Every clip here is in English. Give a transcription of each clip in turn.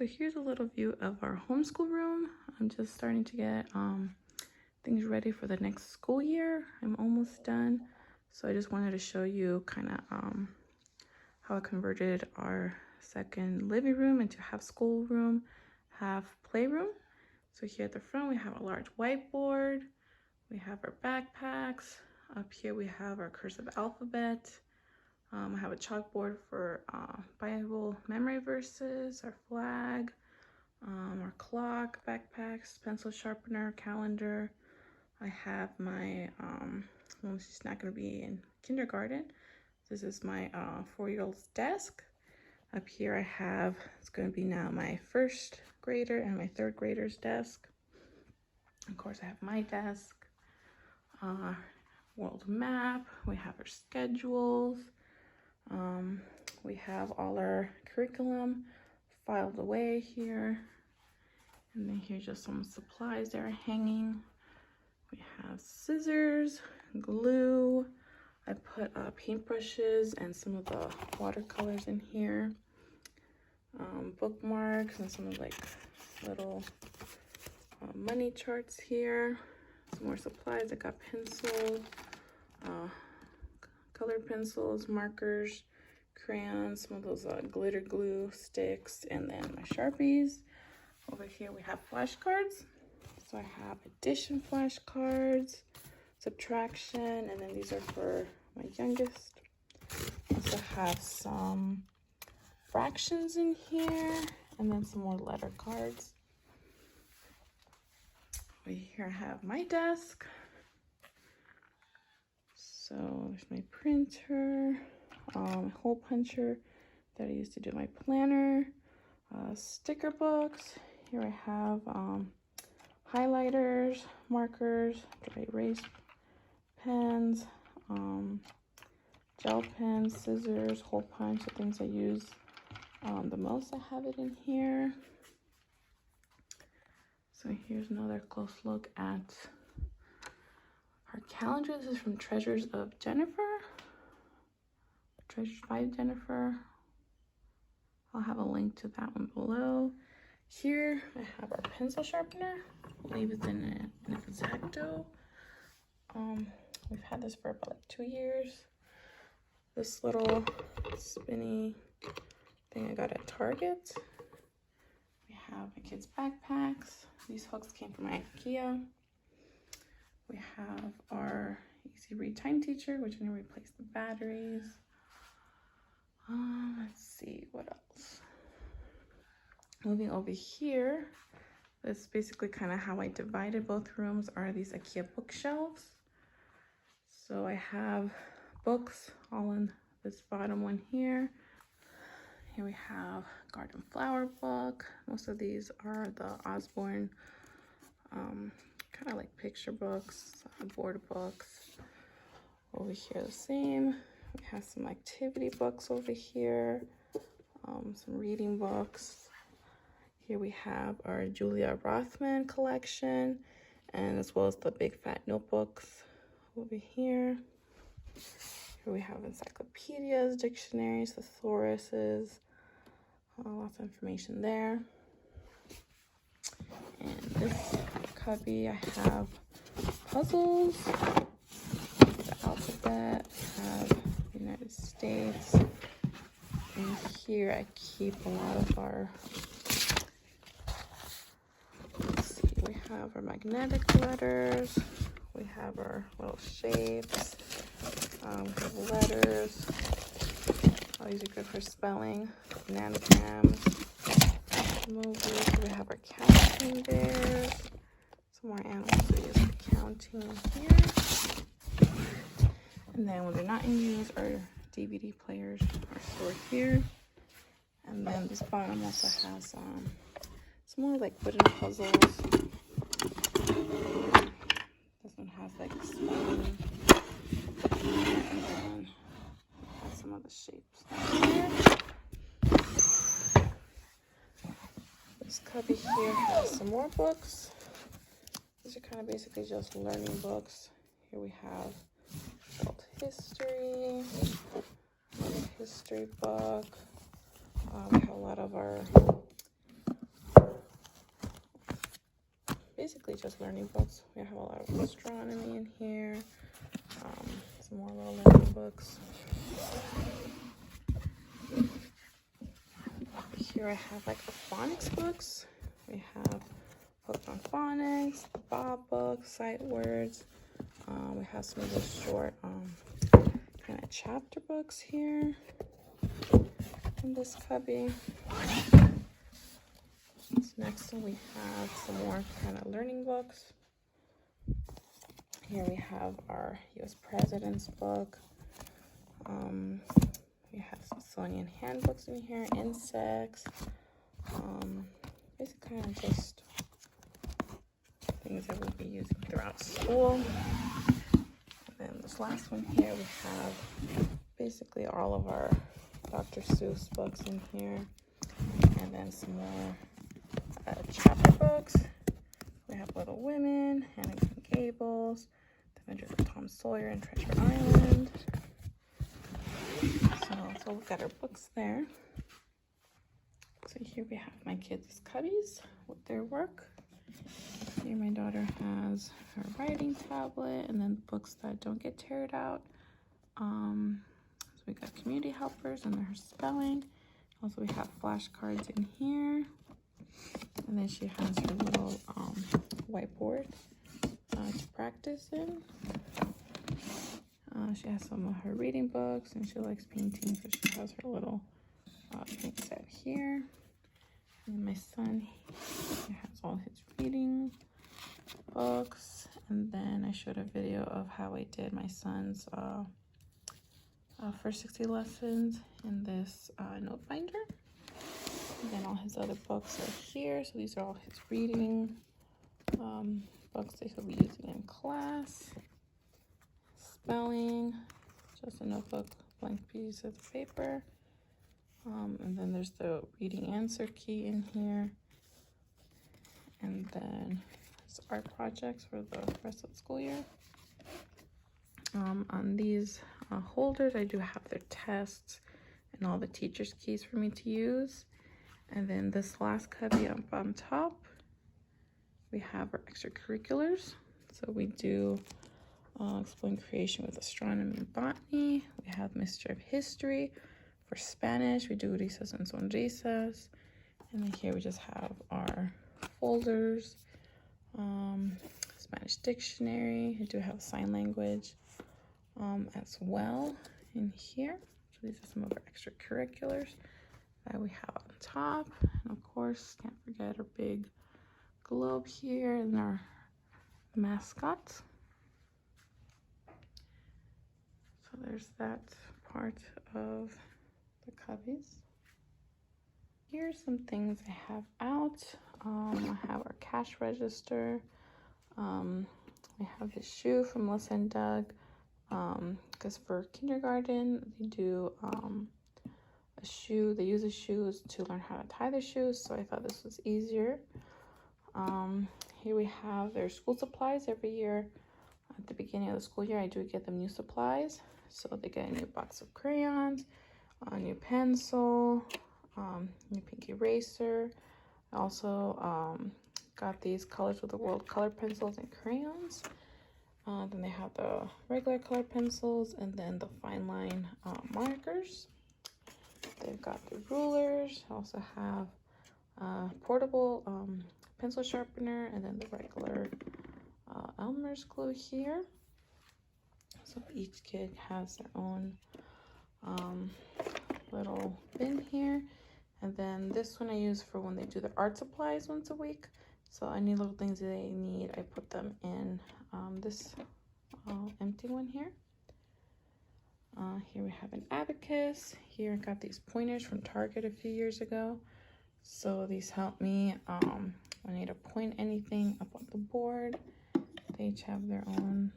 here's a little view of our homeschool room. I'm just starting to get things ready for the next school year. I'm almost done. So I just wanted to show you kind of how I converted our second living room into half schoolroom, half playroom. So here at the front, we have a large whiteboard. We have our backpacks. Up here, we have our cursive alphabet. I have a chalkboard for Bible memory verses, our flag, our clock, backpacks, pencil sharpener, calendar. I have my, well, she's not going to be in kindergarten. This is my 4-year-old's desk. Up here I have, it's going to be now my first grader and my third grader's desk. Of course, I have my desk, world map. We have our schedules. We have all our curriculum filed away here. And then here's just some supplies that are hanging. We have scissors, glue. I put paintbrushes and some of the watercolors in here. Bookmarks and some of like little money charts here. Some more supplies. I got pencils, colored pencils, markers, crayons, some of those glitter glue sticks, and then my Sharpies. Over here we have flashcards. So I have addition flashcards, subtraction, and then these are for my youngest. I also have some fractions in here, and then some more letter cards. Over here I have my desk. So there's my printer, hole puncher that I used to do my planner, sticker books. Here I have highlighters, markers, dry erase pens, gel pens, scissors, hole punch, the things I use the most. I have it in here. So here's another close look at our calendar. This is from Treasures of Jennifer. Treasures by Jennifer. I'll have a link to that one below. Here I have our pencil sharpener. I believe it's in an Exacto. We've had this for about 2 years. This little spinny thing I got at Target. We have my kids' backpacks. These hooks came from IKEA. We have our Easy Read Time Teacher, which I'm gonna replace the batteries. Let's see what else. Moving over here, that's basically kind of how I divided both rooms, are these IKEA bookshelves. So I have books all in this bottom one here. Here we have garden flower book. Most of these are the Osborne kind of like picture books, board books. Over here the same. We have some activity books over here, some reading books. Here we have our Julia Rothman collection, and as well as the big fat notebooks over here. Here we have encyclopedias, dictionaries, thesauruses, lots of information there. And this cubby, I have puzzles, the alphabet, I have the United States, and here I keep a lot of our, let's see, we have our magnetic letters, we have our little shapes, we have letters. All these are good for spelling, nanograms, movies. We have our counting bears, some more animals we use for counting here. And then when they're not in use, our DVD players are stored here. And then this bottom also has some more like wooden puzzles. This one has like spelling. And then has some of the shapes here. This cubby here has some more books. These are kind of basically just learning books. Here we have adult history, another history book. We have a lot of our basically just learning books. We have a lot of astronomy in here, some more little learning books. Here I have like the phonics books. We have Hooked on Phonics, the Bob book, sight words. We have some of the short kind of chapter books here in this cubby. Next we have some more kind of learning books. Here we have our U.S. President's book. We have Smithsonian handbooks in here, insects. Basically kind of just things that we'll be using throughout school. And then this last one here, we have basically all of our Dr. Seuss books in here. And then some more chapter books. We have Little Women, Hannah and Gables, The Adventures of Tom Sawyer and Treasure Island. So we've got our books there. So here we have my kids' cubbies with their work. Here my daughter has her writing tablet and then books that don't get teared out. So we got community helpers and her spelling. Also we have flashcards in here. And then she has her little whiteboard to practice in. She has some of her reading books and she likes painting, so she has her little paint set here. And my son, he has all his reading books. And then I showed a video of how I did my son's first 60 lessons in this note binder. And then all his other books are here. So these are all his reading books that he'll be using in class. Spelling, just a notebook, blank piece of paper. And then there's the reading answer key in here. And then his art projects for the rest of the school year. On these holders, I do have their tests and all the teacher's keys for me to use. And then this last cubby up on top, we have our extracurriculars. So we do explain creation with astronomy and botany. We have Mystery of History. For Spanish, we do risas and sonrisas. And then here we just have our folders. Spanish dictionary. I do have sign language as well in here. So these are some of our extracurriculars that we have on top. And of course, can't forget our big globe here and our mascot. So there's that part of the cubbies. Here's some things I have out. I have our cash register. I have this shoe from Melissa and Doug, because for kindergarten they do a shoe. They use the shoes to learn how to tie their shoes, so I thought this was easier. Here we have their school supplies. Every year at the beginning of the school year, I do get them new supplies. So they get a new box of crayons, a new pencil, new pink eraser. I also got these Colors of the World color pencils and crayons. Then they have the regular color pencils and then the fine line markers. They've got the rulers. I also have portable pencil sharpener and then the regular Elmer's glue here. So each kid has their own little bin here. And then this one I use for when they do their art supplies once a week. So any little things they need, I put them in this empty one here. Here we have an abacus. Here I got these pointers from Target a few years ago. So these help me when I need to point anything up on the board. They each have their own.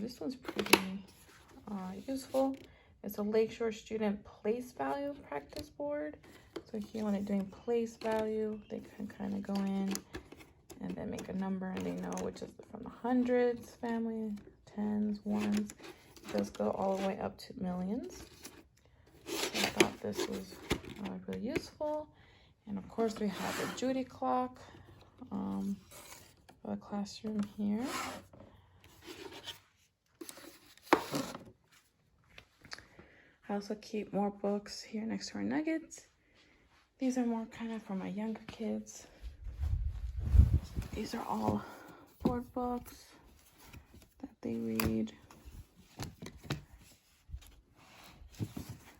This one's pretty useful. It's a Lakeshore Student Place Value Practice Board. So here when they're doing place value, they can kind of go in and then make a number and they know which is from the hundreds family, tens, ones. It does go all the way up to millions. So I thought this was really useful. And of course we have a Judy clock. a classroom here. I also keep more books here next to our nuggets. These are more kind of for my younger kids. These are all board books that they read.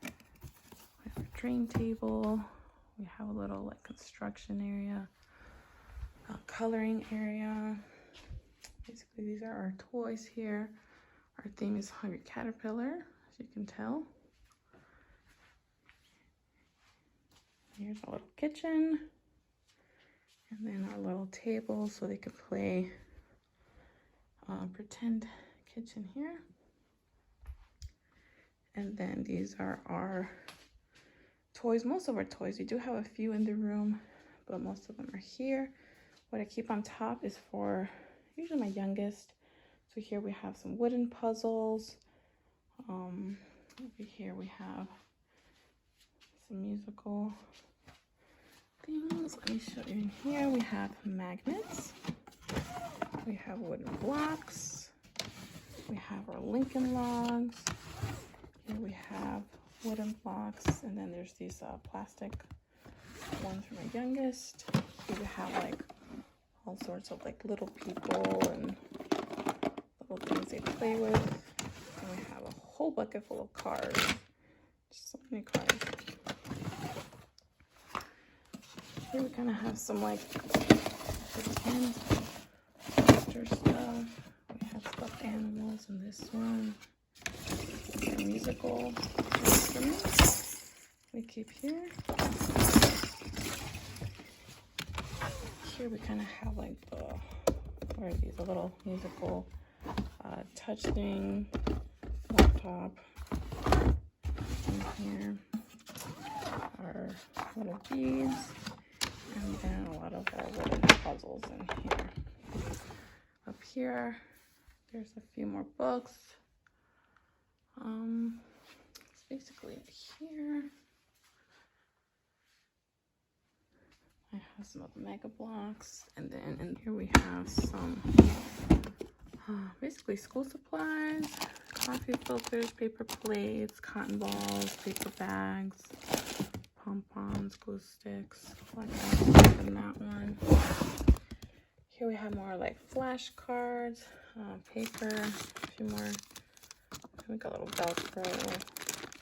We have a drain table. We have a little like construction area, a coloring area. Basically, these are our toys here. Our theme is Hungry Caterpillar, as you can tell. Here's a little kitchen. And then our little table so they could play pretend kitchen here. And then these are our toys, most of our toys. We do have a few in the room, but most of them are here. What I keep on top is for usually my youngest. So here we have some wooden puzzles. Over here we have some musical things. Let me show you. In here we have magnets. We have wooden blocks. We have our Lincoln logs. Here we have wooden blocks, and then there's these plastic ones for my youngest. Here we have like all sorts of like little people and little things they play with. And we have a whole bucket full of cars. Just so many cars. Here we kind of have some like pretend poster stuff. We have stuffed animals in this one. Musical instruments we keep here. Here we kind of have like what are these? A little musical touch thing, laptop. In here our little beads, and then a lot of our wooden puzzles in here. Up here, there's a few more books. It's basically it here. I have some of the mega blocks, and then in here we have some basically school supplies, coffee filters, paper plates, cotton balls, paper bags, pom-poms, glue sticks, like that, and that one. Here we have more like flashcards, paper, a few more. We got a little Velcro,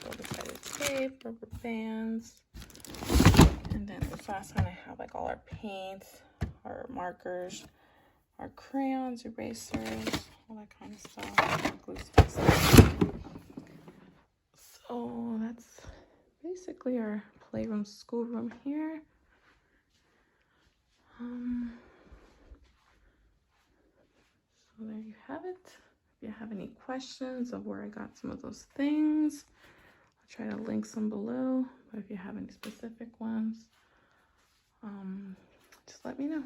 double-sided tape, rubber bands, and then this last one I have like all our paints, our markers, our crayons, erasers, all that kind of stuff, glue sticks. So that's basically our playroom, schoolroom here. So there you have it. If you have any questions of where I got some of those things, I'll try to link some below. But if you have any specific ones, just let me know.